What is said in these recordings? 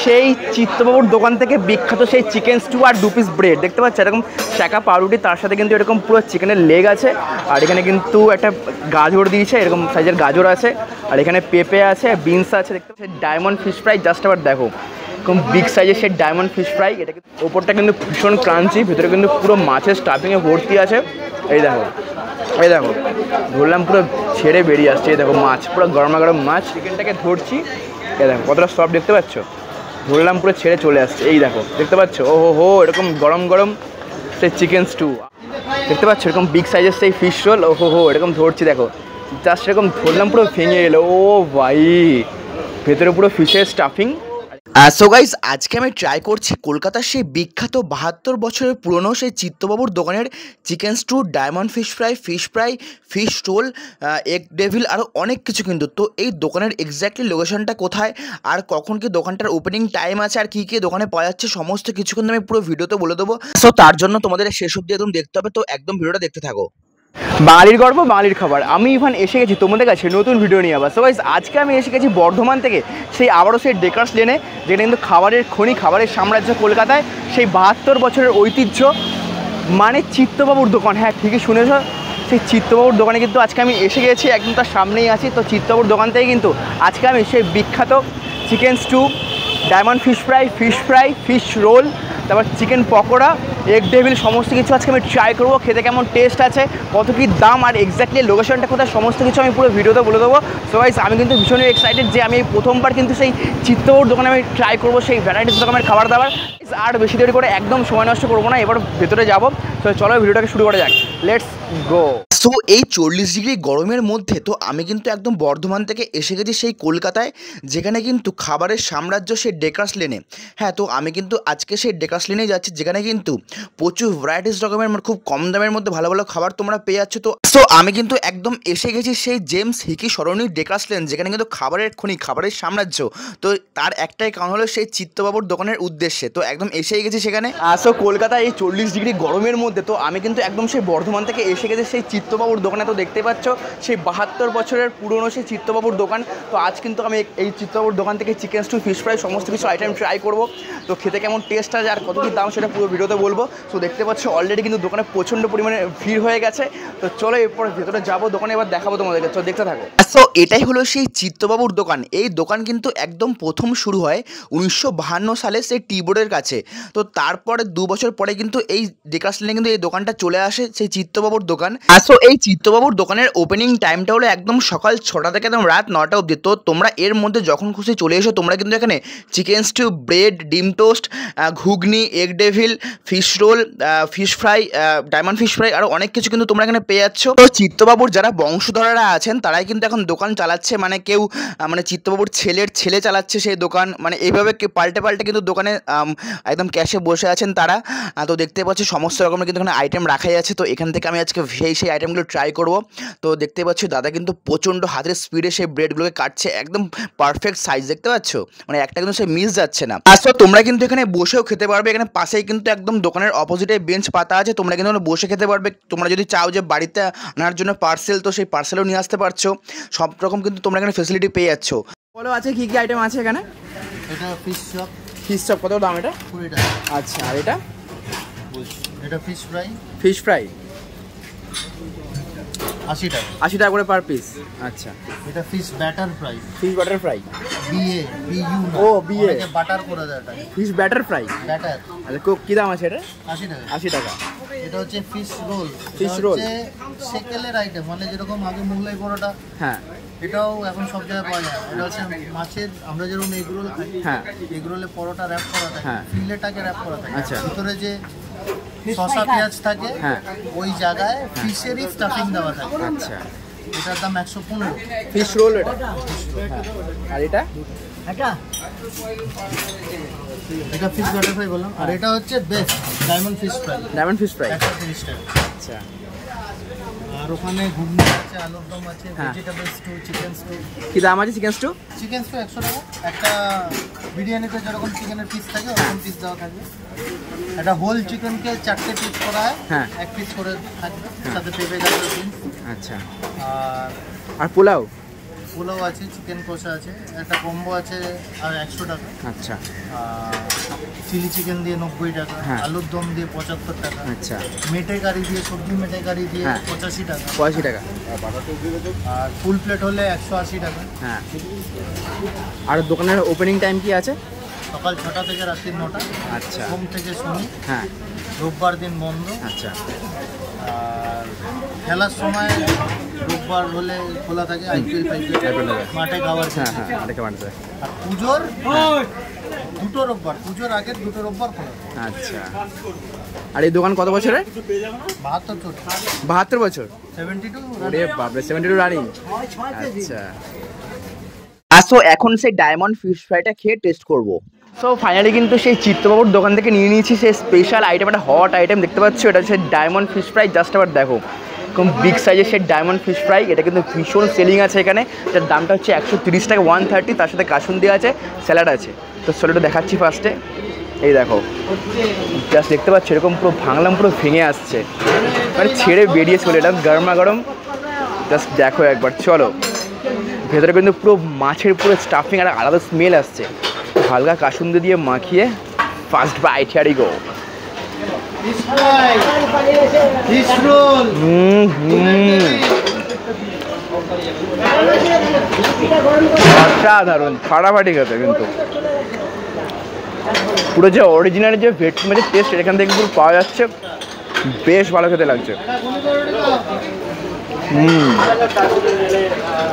সেই চিত্তবাবুর দোকান থেকে বিখ্যাত সেই চিকেন স্টু আর 2 পিস ব্রেড দেখতে পাচ্ছ, এরকম শাঁকা পাউরুটি, তার সাথে কিন্তু এরকম পুরো চিকেনের লেগ আছে। আর এখানে কিন্তু একটা গাজর দিয়েছে, এরকম সাইজের গাজর আছে। আর এখানে পেঁপে আছে, বিনস আছে। দেখতে পাচ্ছ ডায়মন্ড ফিশ ফ্রাই, জাস্ট আবার দেখো এরকম বিগ সাইজের সেই ডায়মন্ড ফিশ ফ্রাই। এটা কিন্তু ওপরটা কিন্তু ভীষণ ক্রাঞ্চি, ভিতরে কিন্তু পুরো মাছের স্টাফিংয়ে ভর্তি আছে। এই দেখো, এই দেখো ধরলাম পুরো ছেড়ে বেরিয়ে আসছে। এই দেখো মাছ, পুরো গরমা গরম মাছ। চিকেনটাকে ধরছি, এই দেখো কতটা সফট দেখতে পাচ্ছ, ধরলাম পুরো ছেড়ে চলে আসছে। এই দেখো দেখতে পাচ্ছ, ও হো এরকম গরম গরম সেই চিকেন স্টু দেখতে পাচ্ছ, এরকম বিগ সাইজের সেই ফিশ রোল। ও হো এরকম ধরছি, দেখো জাস্ট এরকম ধরলাম পুরো ভেঙে গেলো। ও ভাই, ভেতরে পুরো ফিশের স্টাফিং। সো গাইস, আজকে আমি ট্রাই করছি কলকাতার সেই বিখ্যাত 72 বছরের পুরনো সেই চিত্তবাবুর দোকানের chicken stew, diamond fish fry, fish role, egg devil, আরও অনেক কিছু কিন্তু। তো এই দোকানের এক্স্যাক্টলি লোকেশনটা কোথায় আর কখন কি দোকানটার ওপেনিং টাইম আছে আর কী কী দোকানে পাওয়া যাচ্ছে সমস্ত কিছু কিন্তু আমি পুরো ভিডিওতে বলে দেবো। সো তার জন্য তোমাদের শেষ অবধি একদম দেখতে হবে, তো একদম ভিডিওটা দেখতে থাকো। বাঙালির গর্ব, বাঙালির খাবার। আমি ইভান এসে গেছি তোমাদের কাছে নতুন ভিডিও নিয়ে আবার। সো গাইস, আজকে আমি এসে গেছি বর্ধমান থেকে সেই আবারও সেই ডেকার্স লেনে, যেটা কিন্তু খাবারের খনি, খাবারের সাম্রাজ্য কলকাতায়, সেই 72 বছরের ঐতিহ্য মানে চিত্তবাবুর দোকান। হ্যাঁ ঠিকই শুনেছ, সেই চিত্তবাবুর দোকানে কিন্তু আজকে আমি এসে গেছি, একদম তার সামনেই আছি। তো চিত্তবাবুর দোকান থেকে কিন্তু আজকে আমি সেই বিখ্যাত chicken stew, diamond fish fry, fish role, তারপর চিকেন পকোড়া, এগ ডেভিল সমস্ত কিছু আজকে আমি ট্রাই করবো, খেতে কেমন টেস্ট আছে, কত কী দাম, আর এক্স্যাক্টলি লোকেশনটা কোথায় সমস্ত কিছু আমি পুরো ভিডিওতে বলে দেবো। সো গাইস, আমি কিন্তু ভীষণই এক্সাইটেড যে আমি এই প্রথমবার কিন্তু সেই চিত্তবাবুর দোকানে আমি ট্রাই করবো সেই ভ্যারাইটিস রকমের খাবার দাবার। আর বেশি দেরি করে একদম সময় নষ্ট করবো না, এবার ভেতরে যাবো। তো চলো ভিডিওটাকে শুরু করা যাক, লেটস গো। সো এই 40 ডিগ্রি গরমের মধ্যে তো আমি কিন্তু একদম বর্ধমান থেকে এসে গেছি সেই কলকাতায়, যেখানে কিন্তু খাবারের সাম্রাজ্য সেই ডেকার্স লেনে। হ্যাঁ, তো আমি কিন্তু আজকে সেই ডেকার্স লেনেই যাচ্ছি, যেখানে কিন্তু প্রচুর ভ্যারাইটিস রকমের খুব কম দামের মধ্যে ভালো ভালো খাবার তোমরা পেয়ে যাচ্ছ। তো আমি কিন্তু একদম এসে গেছি সেই জেমস হিকি সরণি ডেকার্স লেন, যেখানে কিন্তু খাবারের খনি, খাবারের সাম্রাজ্য। তো তার একটাই কারণ হলো সেই চিত্তবাবুর দোকানের উদ্দেশ্যে, তো একদম এসেই গেছি সেখানে। সো কলকাতায় এই 40 ডিগ্রি গরমের মধ্যে তো আমি কিন্তু একদম সেই বর্ধমান থেকে এসে গেছি সেই চিত্তবাবুর দোকানে। তো দেখতে পাচ্ছ সেই 72 বছরের পুরনো সেই চিত্তবাবুর দোকান। তো আজ কিন্তু আমি এই চিত্তবাবুর দোকান থেকে চিকেন স্টু, ফিশ ফ্রাই সমস্ত কিছু আইটেম ট্রাই করবো। তো খেতে কেমন টেস্ট আছে আর কত কী দাম সেটা পুরো ভিডিওতে বলবো। তো দেখতে পাচ্ছ অলরেডি কিন্তু দোকানে প্রচণ্ড পরিমাণে ভিড় হয়ে গেছে। তো চলো এরপর ভেতরে যাবো, দোকানে এবার দেখাবো তোমাদেরকে, তো দেখতে থাকো। সো এটাই হলো সেই চিত্তবাবুর দোকান। এই দোকান কিন্তু একদম প্রথম শুরু হয় 1952 সালে সেই টি বোর্ডের কাছে। তো তারপরে 2 বছর পরে কিন্তু এই ডেকার্স লেনে কিন্তু এই দোকানটা চলে আসে, সেই চিত্তবাবুর দোকান। সো এই চিত্তবাবুর দোকানের ওপেনিং টাইমটা হলো একদম সকাল 6টা থেকে একদম রাত 9টা অবধি। তো তোমরা এর মধ্যে যখন খুশি চলে এসো, তোমরা কিন্তু এখানে চিকেন স্টু, ব্রেড, ডিম toast, ghugni, egg devil, fish roll, fish fry, diamond fish fry, আরও অনেক কিছু কিন্তু তোমরা এখানে পেয়ে যাচ্ছ। তো চিত্তবাবুর যারা বংশধররা আছেন তারাই কিন্তু এখন দোকান চালাচ্ছে, মানে কেউ মানে চিত্তবাবুর ছেলের ছেলে চালাচ্ছে সেই দোকান, মানে এইভাবে পাল্টে পাল্টে কিন্তু দোকানে একদম ক্যাশে বসে আছেন তারা। তো দেখতে পাচ্ছি সমস্ত রকমের কিন্তু এখানে আইটেম রাখাই আছে। তো এখান থেকে আমি আজকে সেই আইটেমগুলো ট্রাই করব। তো দেখতে পাচ্ছি দাদা কিন্তু প্রচণ্ড হাতের স্পিডে সেই ব্রেডগুলোকে কাটছে, একদম পারফেক্ট সাইজ দেখতে পাচ্ছ, মানে একটা কিন্তু সে মিস যাচ্ছে না। আচ্ছা, তোমরা কিন্তু এখানে বসেও খেতে পারবে, এখানে পাশেই কিন্তু একদম দোকানের অপোজিটে বেঞ্চ পাতা আছে, তোমরা কিন্তু বসে খেতে পারবে। তোমরা যদি চাও যে বাড়িতে আনার জন্য পার্সেল, তো সেই পার্সেলও নিয়ে আসতে পারছো। সব রকম কিন্তু তোমরা এখানে ফেসিলিটি পেয়ে যাচ্ছ। বলো আছে কী কী আইটেম আছে এখানে? এটা ফিশ চপ। ফিশ চপ কত দাম এটা? 20 টাকা। আচ্ছা, আর এটা? এটা ফিশ ফ্রাই। ফিশ ফ্রাই 80 টাকা। 80 টাকা করে পার পিস। আচ্ছা, এটা fish batter fry. Fish butter fry. বিউ না। ও বিএ, বাটার করে দেয় এটা। Fish batter fry. ব্যাটার। আচ্ছা, কী দাম আছে এটা? 80 টাকা। 80 টাকা। এটা হচ্ছে ফিশ রোল। ফিশ রোল সেকেলের আইটেম, মানে যেরকম আগে মোগলাই পরোটা, হ্যাঁ, এটাও এখন সব জায়গায় পাওয়া যায়। এটা হচ্ছে মাছের, আমরা যেরকম এগ রোল খাই, হ্যাঁ, এগ রোলে পরোটা র্যাপ করা থাকে, হ্যাঁ, ফিলেটাকে র্যাপ করা থাকে, আচ্ছা, ভিতরে যে শসা পেঁয়াজ থাকে, হ্যাঁ, ওই জায়গায় ফিশেরই স্টাফিং দেওয়া থাকে। আচ্ছা, এটার দাম 115। ফিশ রোল এটা। হ্যাঁ, আর এটা? এটা ফিশ বাটার ফ্রাই বললাম। আর এটা হচ্ছে best diamond fish fry. Diamond fish fry 130 টাকা। আচ্ছা, আর ওখানে ঘুগনি আছে, আলুর দম আছে, ভেজিটেবল স্টু, চিকেন স্টু। কী দাম আছে চিকেন স্টু? চিকেন স্টু 100 টাকা। একটা বিরিয়ানিতে যেরকম চিকেনের পিস থাকে ওরকম পিস দেওয়া থাকবে। একটা হোল চিকেনকে 4টে পিস করা হয়, হ্যাঁ, 1 পিস করে থাকবে, সাথে পেঁপে গাজর বিনস। আচ্ছা, আর আর পোলাও? পোলাও আছে, চিকেন কষা আছে, একটা কম্বো আছে আর 100 টাকা। আচ্ছা আর চিলি চিকেন দিয়ে 90 টাকা, হ্যাঁ। আলুর দম দিয়ে 75 টাকা, আচ্ছা মেটে কারি দিয়ে সবজি মেটে কারি দিয়ে হ্যাঁ। 85 টাকা, 85 টাকা। আর ফুল প্লেট হলে 180 টাকা। হ্যাঁ, আর দোকানের ওপেনিং টাইম কি আছে? সকাল 6টা থেকে রাত্রি 9টা। আচ্ছা সোম থেকে শনি, হ্যাঁ রোববার দিন বন্ধ। আচ্ছা আর খেলার সময় রোববার হলে খোলা থাকে, আইপিএল মাঠে খাওয়ার হ্যাঁ জন্য। হ্যাঁ অনেকে মানুষ। আর পুজোর দুটো রোববার, পুজোর আগের দুটো রোববার খোলা থাকে। আচ্ছা, আর এই দোকান কত বছরের? 72 চলছে, 72 বছর। 72। ওরে বাপরে, 72 রানিং। আচ্ছা, আসো এখন সেই ডায়মন্ড ফিশ ফ্রাইটা খেয়ে টেস্ট করব। সো ফাইনালি কিন্তু সেই চিত্তবাবুর দোকান থেকে নিয়ে নিয়েছি সেই স্পেশাল আইটেম, একটা হট আইটেম দেখতে পাচ্ছ, এটা হচ্ছে ডায়মন্ড ফিশ ফ্রাই। জাস্ট আবার দেখো খুব বিগ সাইজের সেই ডায়মন্ড ফিশ ফ্রাই, এটা কিন্তু ভীষণ সেলিং আছে এখানে। যার দামটা হচ্ছে 130 টাকা, 130। তার সাথে কাসুন্দি আছে, স্যালাড আছে। তো স্যালাডটা দেখাচ্ছি ফার্স্টে, এই দেখো জাস্ট দেখতে পাচ্ছ এরকম পুরো ভাঙলাম, পুরো ভেঙে আসছে, মানে ছেড়ে বেরিয়ে চলে এলাম গরমা গরম। জাস্ট দেখো একবার, চলো। ভেতরে কিন্তু পুরো মাছের পুরো স্টাফিং, আর আলাদা স্মেল আসছে। হালকা কাসুন্দি দিয়ে মাখিয়ে ফার্স্ট বাইট, হিয়ার ই গো। অসাধারণ, ফাটাফাটি খেতে কিন্তু। পুরো যে অরিজিনাল যে ভেটকি মাছের টেস্ট এখান থেকে পুরো পাওয়া যাচ্ছে, বেশ ভালো খেতে লাগছে।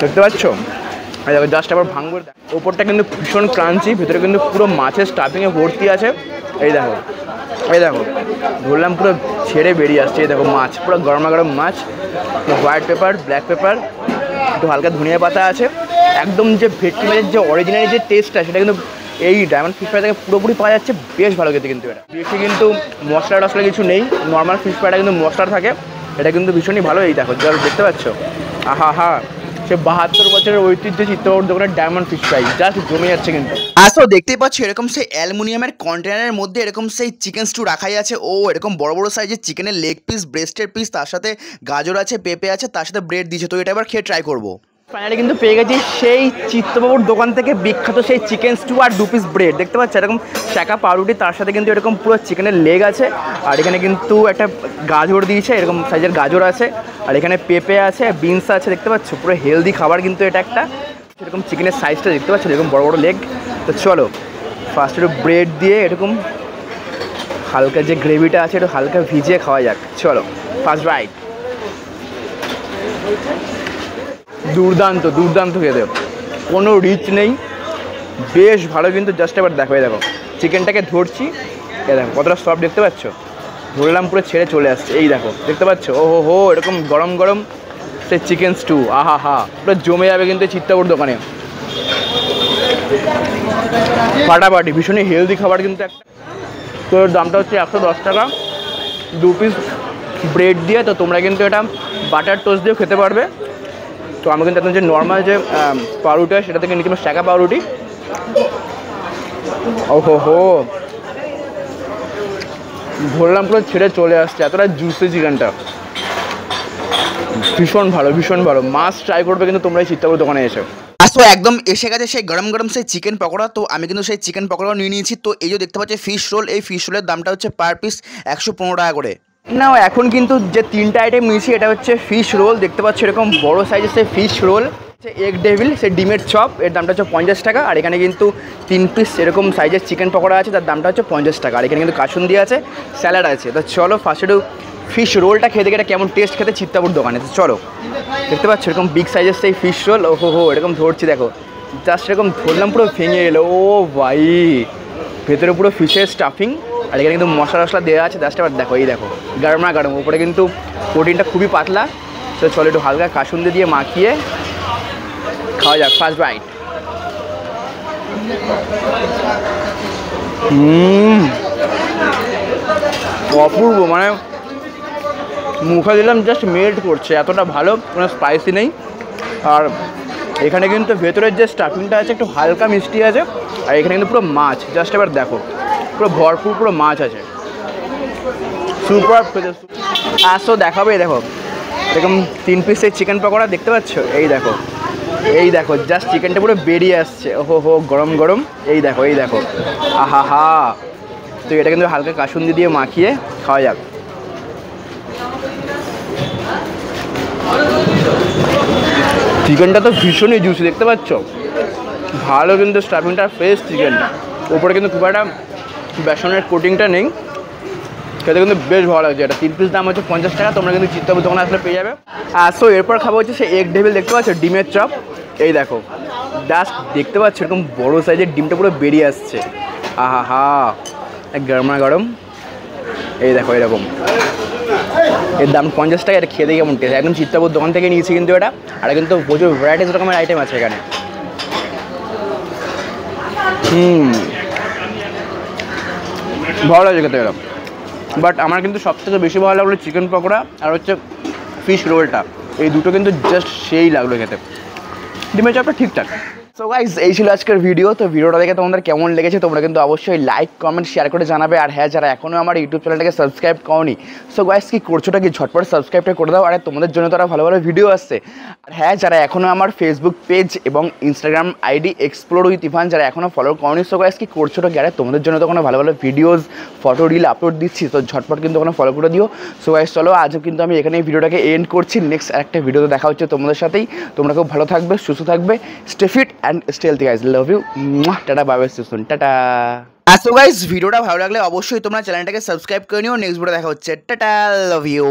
দেখতে পাচ্ছ, দেখো জাস্ট আবার ভাঙবো। ওপরটা কিন্তু ভীষণ ক্রাঞ্চি, ভেতরে কিন্তু পুরো মাছের স্টাফিংয়ে ভর্তি আছে। এই দেখো, এই দেখো ধরলাম পুরো ছেড়ে বেরিয়ে আসছে। এই দেখো মাছ, পুরো গরমা গরম মাছ, হোয়াইট পেপার, ব্ল্যাক পেপার, একটু হালকা ধনিয়া পাতা আছে। একদম যে ভেটকি মাছের যে অরিজিনাল যে টেস্টটা, সেটা কিন্তু এই ডায়মন্ড ফিশ ফ্রাই থেকে পুরোপুরি পাওয়া যাচ্ছে। বেশ ভালো খেতে কিন্তু এটা। বেশি কিন্তু মশলা টশলা কিছু নেই, নর্মাল ফিশ ফ্রাইটা কিন্তু মশলা থাকে, এটা কিন্তু ভীষণই ভালো। এই দেখো জল দেখতে পাচ্ছ, আহা হা, সে 72 বছরের ঐতিহ্য চিত্তবাবুর দোকানের ডায়মন্ড ফিশ ফ্রাই জাস্ট জমে যাচ্ছে কিন্তু। আসো দেখতেই পাচ্ছ এরকম সেই অ্যালুমিনিয়ামের কন্টেনারের মধ্যে এরকম সেই চিকেন স্টু রাখাই আছে। ও এরকম বড় বড় সাইজের চিকেনের লেগ পিস, ব্রেস্টের পিস, তার সাথে গাজর আছে, পেঁপে আছে, তার সাথে ব্রেড দিয়েছে। তো এটা এবার খেয়ে ট্রাই করবো। ফাইনালি কিন্তু পেয়ে গেছি সেই চিত্তবাবুর দোকান থেকে বিখ্যাত সেই চিকেন স্টু আর 2 পিস ব্রেড। দেখতে পাচ্ছ এরকম শাঁকা পাউরুটি, তার সাথে কিন্তু এরকম পুরো চিকেনের লেগ আছে, আর এখানে কিন্তু একটা গাজর দিয়েছে, এরকম সাইজের গাজর আছে, আর এখানে পেঁপে আছে, বিনস আছে। দেখতে পাচ্ছ পুরো হেলদি খাবার কিন্তু এটা একটা। এরকম চিকেনের সাইজটা দেখতে পাচ্ছ, এরকম বড় বড় লেগ। তো চলো ফার্স্ট একটু ব্রেড দিয়ে এরকম হালকা যে গ্রেভিটা আছে একটু হালকা ভিজিয়ে খাওয়া যাক। চলো ফার্স্ট বাইট। দুর্দান্ত দুর্দান্ত খেতে, কোনো রিচ নেই, বেশ ভালো কিন্তু। জাস্ট এবার দেখো, এই দেখো চিকেনটাকে ধরছি, এই দেখো কতটা সফট দেখতে পাচ্ছ, ধরলাম পুরো ছেড়ে চলে আসছে। এই দেখো দেখতে পাচ্ছ, ও হো এরকম গরম গরম সেই চিকেন স্টু, আহা হা, পুরো জমে যাবে কিন্তু চিত্তবাবুর দোকানে। ফাটাফাটি, ভীষণই হেলদি খাবার কিন্তু একটা। তো দামটা হচ্ছে 110 টাকা, 2 পিস ব্রেড দিয়ে। তো তোমরা কিন্তু এটা বাটার টোস্ট দিয়েও খেতে পারবে। তো আমি কিন্তু একদম যে নর্মাল যে পাউরুটি হয় সেটা থেকে নিচ্ছি শাঁকা পাউরুটি। ও হো, ধরলাম পুরো ছেড়ে চলে আসছে, এতটা জুসি চিকেনটা, ভীষণ ভালো, ভীষণ ভালো। মাছ ট্রাই করবে কিন্তু তোমরা এই চিত্তবাবুর দোকানে এসে। আসো একদম এসে গেছে সেই গরম গরম সেই চিকেন পকোড়া। তো আমি কিন্তু সেই চিকেন পকোড়াও নিয়ে নিয়েছি। তো এই যে দেখতে পাচ্ছি ফিশ রোল, এই ফিশ রোলের দামটা হচ্ছে পার পিস 115 টাকা করে। না, এখন কিন্তু যে 3টা আইটেম নিয়েছি, এটা হচ্ছে ফিশ রোল। দেখতে পাচ্ছ এরকম বড় সাইজের সেই ফিশ রোল, এগ ডেভিল সেই ডিমের চপ, এর দামটা হচ্ছে 50 টাকা। আর এখানে কিন্তু 3 পিস এরকম সাইজের চিকেন পকোড়া আছে, তার দামটা হচ্ছে 50 টাকা। আর এখানে কিন্তু কাসুন্দি আছে, স্যালাড আছে। তো চলো ফার্স্ট একটু ফিশ রোলটা খেতে গেলে কেমন টেস্ট খেতে চিত্তবাবুর দোকানে। তো চলো, দেখতে পাচ্ছ এরকম বিগ সাইজের সেই ফিশ রোল, ও হো এরকম ধরছি দেখো, জাস্ট এরকম ধরলাম পুরো ভেঙে এলো। ও ভাই, ভেতরে পুরো ফিশের স্টাফিং, আর এখানে কিন্তু মশলা টশলা দেওয়া আছে। জাস্ট আবার দেখো, এই দেখো গরমা গরম, উপরে কিন্তু প্রোটিনটা খুবই পাতলা। তো চলো একটু হালকা কাসুন্দি দিয়ে মাখিয়ে খাওয়া যাক। First bite. অপূর্ব, মানে মুখে দিলাম জাস্ট মেল্ট করছে, এতটা ভালো, কোনো স্পাইসি নেই। আর এখানে কিন্তু ভেতরের যে স্টাফিংটা আছে একটু হালকা মিষ্টি আছে, আর এখানে কিন্তু পুরো মাছ। জাস্ট এবার দেখো পুরো ভরপুর পুরো মাছ আছে, সুপার। আসো দেখাবে, এই দেখো এরকম 3 পিসের চিকেন পকোড়া দেখতে পাচ্ছ, এই দেখো এই দেখো জাস্ট চিকেনটা পুরো বেরিয়ে আসছে, ওহো হো গরম গরম। এই দেখো এই দেখো, আহা হা। তো এটা কিন্তু হালকা কাসুন্দি দিয়ে মাখিয়ে খাওয়া যাক। চিকেনটা তো ভীষণই জুসি, দেখতে পাচ্ছ, ভালো কিন্তু স্টাফিংটা ফ্রেশ চিকেনটা, ওপরে কিন্তু খুব একটা বেসনের কোটিংটা নেই, খেতে কিন্তু বেশ ভালো লাগছে। এটা 3 পিস দাম হচ্ছে 50 টাকা, তোমরা কিন্তু চিত্তবাবুর দোকানে আসলে পেয়ে যাবে। আর সো এরপর খাবো হচ্ছে সেই এগ ডেভিল, দেখতে পাচ্ছ ডিমের চপ। এই দেখো জাস্ট দেখতে পাচ্ছ এরকম বড় সাইজের ডিমটা পুরো বেরিয়ে আসছে, আহা হা গরমা গরম। এই দেখো এরকম, এর দাম 50 টাকা। এটা খেতে কেমন টেস্ট, একদম চিত্তবাবুর দোকান থেকে নিয়েছি কিন্তু এটা। আর কিন্তু প্রচুর ভ্যারাইটিস রকমের আইটেম আছে এখানে। ভালো লাগছে খেতে এরকম। বাট আমার কিন্তু সবথেকে বেশি ভালো লাগলো চিকেন পকোড়া আর হচ্ছে ফিশ রোলটা, এই দুটো কিন্তু জাস্ট সেই লাগলো খেতে। ডিমের চপটা ঠিকঠাক। সো গাইস এই ছিল আজকের ভিডিও। তো ভিডিওটা দেখে তোমাদের কেমন লেগেছে তোমরা কিন্তু অবশ্যই লাইক কমেন্ট শেয়ার করে জানাবে। আর হ্যাঁ, যারা এখনও আমার ইউটিউব চ্যানেলটাকে সাবস্ক্রাইব করোনি, সো গাইস কি করছোটা কি, ঝটপট সাবস্ক্রাইবটা করে দাও। আর তোমাদের জন্য তারা ভালো ভালো ভিডিও আসছে। আর হ্যাঁ, যারা এখনও আমার ফেসবুক পেজ এবং Instagram ID explore with Ivan যারা এখনও ফলো করোনি, সো গাইস কি করছোটা কি, আরে তোমাদের জন্য তো কোনো ভালো ভালো ভিডিওস ফটো রিল আপলোড দিচ্ছি, তো ঝটপট কিন্তু ওখানে ফলো করে দিও। সো গাইস চলো আজও কিন্তু আমি এখানে এই ভিডিওটাকে এন্ড করছি। নেক্সট আরেকটা ভিডিওতে দেখা হচ্ছে তোমাদের সাথেই। তোমরা খুব ভালো থাকবে, সুস্থ থাকবে, stay fit and stay healthy guys. Love you, tata, bye bye, soon, tata. So guys ভিডিওটা ভালো লাগলে অবশ্যই তোমরা চ্যানেলটাকে সাবস্ক্রাইব করে নিও। নেক্সট ভিডিও দেখা হচ্ছে, টাটা, লাভ ইউ।